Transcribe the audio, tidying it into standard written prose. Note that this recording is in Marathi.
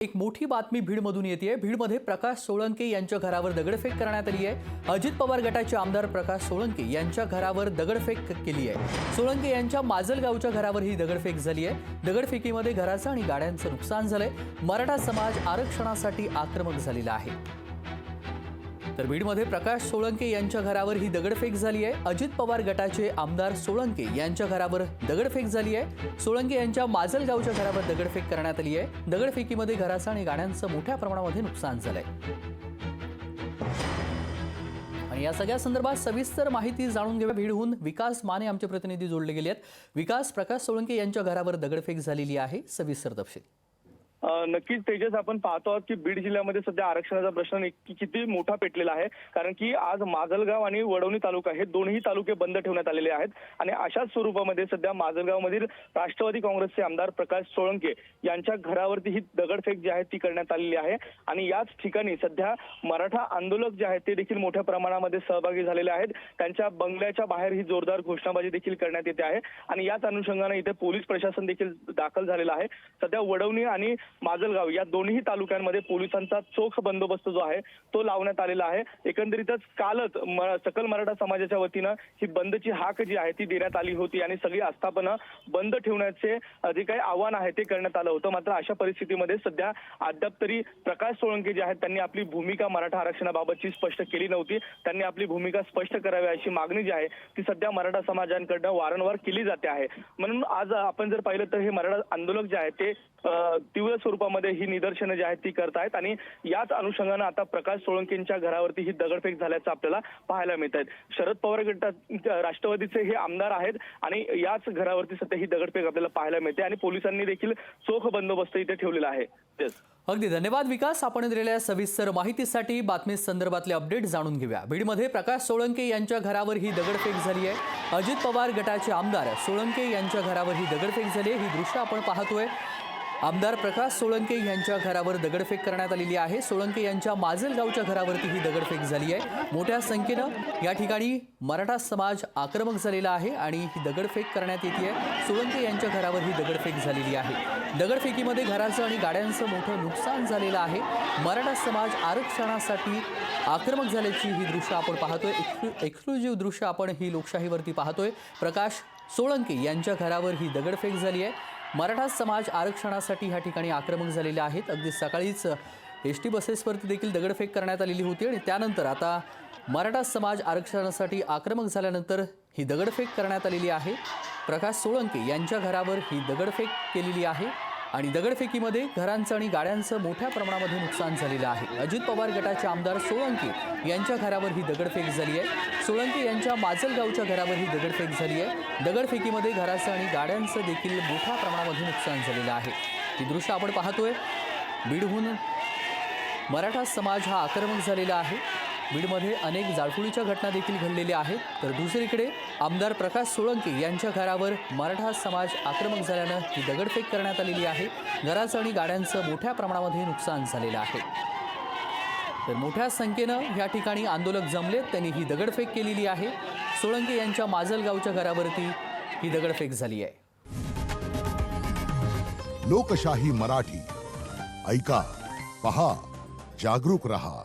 एक मोठी बातमी बीडमधून येते। बीडमध्ये प्रकाश सोळंके यांच्या घरावर दगडफेक करण्यात आली आहे। अजित पवार गटाचे आमदार प्रकाश सोळंके यांच्या घरावर दगडफेक केली आहे। सोळंके यांच्या माजलगावच्या घरावर ही दगडफेक झाली आहे। दगडफेकीमध्ये घराचं आणि गाड्यांचं नुकसान झालंय। मराठा समाज आरक्षणासाठी आक्रमक झालेला आहे। तर बीडमध्ये प्रकाश सोळंके यांच्या घरावर ही दगडफेक झाली आहे। अजित पवार गटाचे आमदार सोळंके यांच्या घरावर दगडफेक झाली आहे। सोळंके यांच्या माजलगावच्या घरावर दगडफेक करण्यात आली आहे। दगडफेकीमध्ये घराचं आणि गाड्यांचं मोठ्या प्रमाणामध्ये नुकसान झालंय। आणि या सगळ्या संदर्भात सविस्तर माहिती जाणून घेऊया। बीडहून विकास माने आमचे प्रतिनिधी जोडले गेले आहेत। विकास, प्रकाश सोळंके यांच्या घरावर दगडफेक झालेली आहे, सविस्तर तपशील। नक्कीच तेजस, आपण पाहतो आहोत की बीड जिल्ह्यामध्ये सध्या आरक्षणाचा प्रश्न किती मोठा पेटलेला आहे। कारण की आज माजलगाव आणि वडवणी तालुका हे दोन्ही तालुके बंद ठेवण्यात आलेले आहेत आणि अशाच स्वरूपामध्ये सध्या माजलगावमधील राष्ट्रवादी काँग्रेसचे आमदार प्रकाश सोळंके यांच्या घरावरती ही दगडफेक जी आहे ती करण्यात आलेली आहे। आणि याच ठिकाणी सध्या मराठा आंदोलक जे आहेत ते देखील मोठ्या प्रमाणामध्ये सहभागी झालेले आहेत। त्यांच्या बंगल्याच्या बाहेर ही जोरदार घोषणाबाजी देखील करण्यात येते आहे आणि याच अनुषंगाने इथे पोलीस प्रशासन देखील दाखल झालेलं आहे। सध्या वडवणी आणि माजलगाव या दोन्ही तालुक्यांमध्ये पोलिसांचा चोख बंदोबस्त जो आहे तो लावण्यात आलेला आहे। एकंदरीतच कालच सकल मराठा समाजाच्या वतीनं ही बंदची हाक जी आहे ती देण्यात आली होती आणि सगळी आस्थापना बंद ठेवण्याचे जे काही आव्हान आहे ते करण्यात आलं होतं। मात्र अशा परिस्थितीमध्ये सध्या अद्याप तरी प्रकाश सोळंके जे आहेत त्यांनी आपली भूमिका मराठा आरक्षणाबाबतची स्पष्ट केली नव्हती। त्यांनी आपली भूमिका स्पष्ट करावी अशी मागणी जी आहे ती सध्या मराठा समाजांकडून वारंवार केली जाते आहे। म्हणून आज आपण जर पाहिलं तर हे मराठा आंदोलक जे आहेत ते तीव्र स्वरूपामध्ये ही निदर्शनं जी आहेत ती करतायत आणि याच अनुषंगाने आता प्रकाश सोळंकेंच्या घरावरती ही दगडफेक झाल्याचं आपल्याला पाहायला मिळत आहे। शरद पवार गटात राष्ट्रवादीचे हे आमदार आहेत आणि याच घरावरती सध्या ही दगडफेक आपल्याला पाहायला मिळते आणि पोलिसांनी देखील चोख बंदोबस्त इथे ठेवलेला आहे। अगदी धन्यवाद विकास, आपण दिलेल्या सविस्तर माहितीसाठी। बातमी संदर्भातले अपडेट जाणून घेऊया। बीडमध्ये प्रकाश सोळंके यांच्या घरावर ही दगडफेक झाली आहे। अजित पवार गटाचे आमदार सोळंके यांच्या घरावर ही दगडफेक झाली आहे। ही दृश्य आपण पाहतोय। आमदार प्रकाश सोळंके यांच्या घरावर दगडफेक करण्यात आलेली आहे। सोळंके यांच्या माजलगावच्या घरावरती ही दगडफेक झाली आहे। मोठ्या संख्येनं या ठिकाणी मराठा समाज आक्रमक झालेला आहे आणि ही दगडफेक करण्यात येते। सोळंके यांच्या घरावर ही दगडफेक झालेली आहे। दगडफेकीमध्ये घराचं आणि गाड्यांचं मोठं नुकसान झालेलं आहे। मराठा समाज आरक्षणासाठी आक्रमक झाल्याची ही दृश्य आपण पाहतोय। एक्सक्लुझिव्ह दृश्य आपण ही लोकशाहीवरती पाहतोय। प्रकाश सोळंके यांच्या घरावर ही दगडफेक झाली आहे। मराठा समाज आरक्षणासाठी ह्या ठिकाणी आक्रमक झालेले आहेत। अगदी सकाळीच एसटी बसेसवरती देखील दगडफेक करण्यात आलेली होती आणि त्यानंतर आता मराठा समाज आरक्षणासाठी आक्रमक झाल्यानंतर ही दगडफेक करण्यात आलेली आहे। प्रकाश सोळंके यांच्या घरावर ही दगडफेक केलेली आहे आणि दगडफेकीमध्ये घरांचं आणि गाड्यांचं मोठ्या प्रमाणामध्ये नुकसान झालेलं आहे। अजित पवार गटाचे आमदार सोळंके यांच्या घरावर ही दगडफेक झाली आहे। सोळंके यांच्या माजलगावच्या घरावर ही दगडफेक झाली आहे। दगडफेकीमध्ये घराचं आणि गाड्यांचं देखील मोठ्या प्रमाणामध्ये नुकसान झालेलं आहे। ही दृश्य आपण पाहतोय। बीडहून मराठा समाज हा आक्रमक झालेला आहे। बीडमध्ये अनेक जाळपोळीच्या घटना देखील घडलेल्या आहेत। तर दुसरीकडे आमदार प्रकाश सोळंके यांच्या घरावर मराठा समाज आक्रमक झाल्यानं ही दगडफेक करण्यात आलेली आहे। घराचं आणि गाड्यांचं मोठ्या प्रमाणामध्ये नुकसान झालेलं आहे। तर मोठ्या संख्येनं या ठिकाणी आंदोलक जमलेत, त्यांनी ही दगडफेक केलेली आहे। सोळंके यांच्या माजलगावच्या घरावरती ही दगडफेक झाली आहे। लोकशाही मराठी ऐका, पहा, जागरूक रहा।